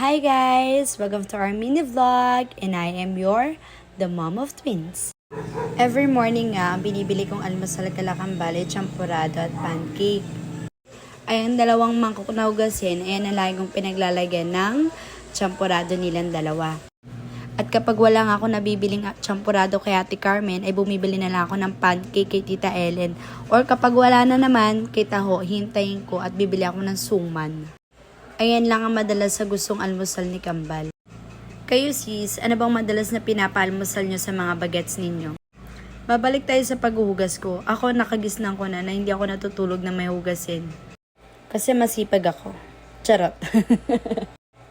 Hi guys! Welcome to our mini vlog and I am the mom of twins. Every morning nga, binibili kong almusal kalakambali, champurado at pancake. Ayan, dalawang mangkok na hugasin, ayan na lagi kong pinaglalagyan ng champurado nilang dalawa. At kapag wala nga ako nabibiling champurado kay Ate Carmen, ay bumibili na lang ako ng pancake kay Tita Ellen. Or kapag wala na naman, kay Taho, hintayin ko at bibili ako ng suman. Ayan lang ang madalas sa gustong almusal ni Kambal. Kayo sis, ano bang madalas na pinapaalmusal nyo sa mga bagets ninyo? Babalik tayo sa paghuhugas ko. Ako nakagisnan ko na hindi ako natutulog na may hugasin. Kasi masipag ako. Charot.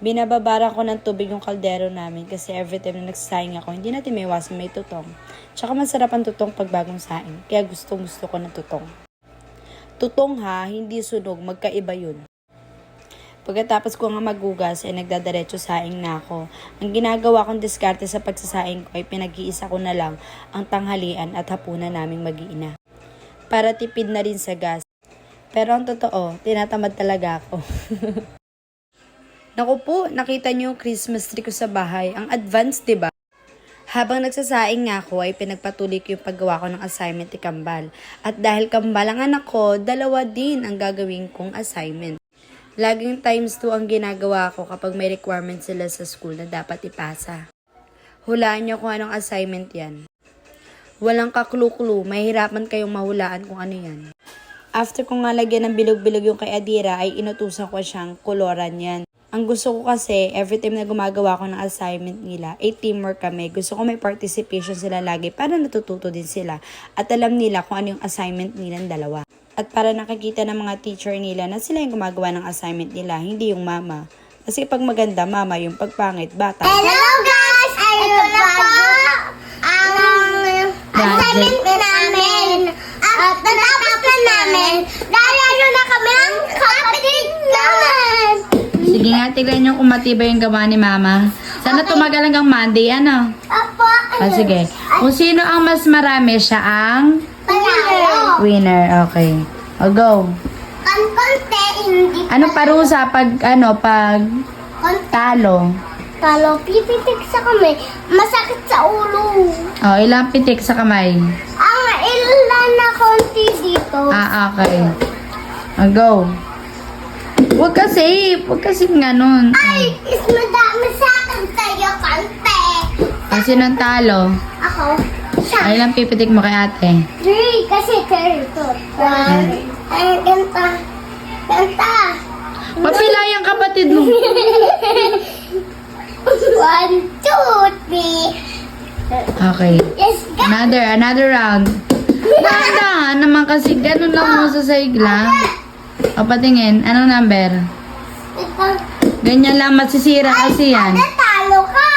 Binababara ko ng tubig yung kaldero namin kasi every time na nagsasaing ako, hindi natin may iwasan may tutong. Tsaka masarap ang tutong pag bagong saing. Kaya gusto ko ng tutong. Tutong ha, hindi sunog, magkaiba yun. Pagkatapos ko nga maghugas ay nagdadiretso saing na ako. Ang ginagawa kong diskarte sa pagsasaing ko ay pinag-iisa ko na lang ang tanghalian at hapunan naming mag-iina. Para tipid na rin sa gas. Pero ang totoo, tinatamad talaga ako. Naku po, nakita niyo yung Christmas tree ko sa bahay. Ang advanced, diba? Habang nagsasaing nga ako ay pinagpatuloy ko yung paggawa ko ng assignment ni Kambal. At dahil Kambal ang anak ko, dalawa din ang gagawin kong assignment. Laging times 2 ang ginagawa ko kapag may requirement sila sa school na dapat ipasa. Hulaan niyo kung anong assignment yan. Walang kaklu-klu, mahihirapan kayong mahulaan kung ano yan. After kong nga lagyan ng bilog-bilog yung kay Adira ay inutusan ko siyang koloran yan. Ang gusto ko kasi, every time na gumagawa ko ng assignment nila, teamwork kami. Gusto ko may participation sila lagi para natututo din sila. At alam nila kung ano yung assignment nilang dalawa. At para nakikita ng mga teacher nila na sila yung gumagawa ng assignment nila, hindi yung mama. Kasi pag maganda, mama, yung pagpangit, bata. Hello guys! Ito na po ang assignment namin. At natapos na namin dahil ano na kami ang kapatid namin. Sige nga, tignan nyo kung matibay yung gawa ni mama. Sana tumagal hanggang Monday, ano? Opo. Sige. Kung sino ang mas marami, siya ang Panalo. winner. Okay. O, go. Konti, hindi Ano parusa pag talo? talo. Pipitik sa kami. Masakit sa ulo. O, ilang pitik sa kamay? Ang ilan na konti dito. Okay. O, go. Huwag kasi ganun. Ay, is madami sa akin sa'yo, konti. Kasi nang talo. Ako. Siya. Ay, ilang pipitik mo kay ate? 3 kasi 3 ito. 1. Ay, ganta. Ganta. Papila yung kapatid mo. 1, 2, 3. Okay. Yes, go. Another round. Dahan naman kasi ganun lang mo sa saigla. O, patingin. Anong number? Ito. Ganyan lang masisira kasi yan. Ate, talo ka.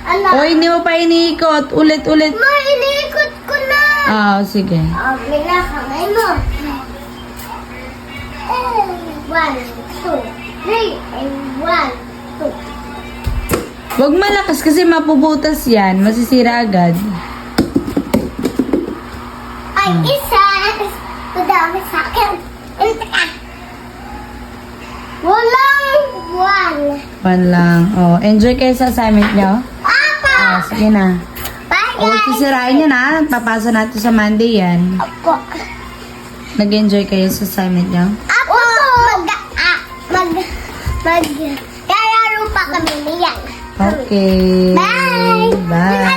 Ano? O, hindi mo pa iniikot. Ulit. Ma, iniikot ko na. Sige. Okay na, kamay mo. 1, 2, 3, and 1, 2. Huwag malakas kasi mapubutas yan. Masisira agad. Ay, isa. Madami sa akin. Ito ka. Walang 1. One lang. Enjoy kayo sa assignment nyo. Apa! Sige na. Bye, Huwag guys! sisirain nyo na. Papasa natin sa Monday yan. Apo. Nag-enjoy kayo sa assignment nyo? Apo! Maglalaro pa kami niyan. Okay. Bye! Bye.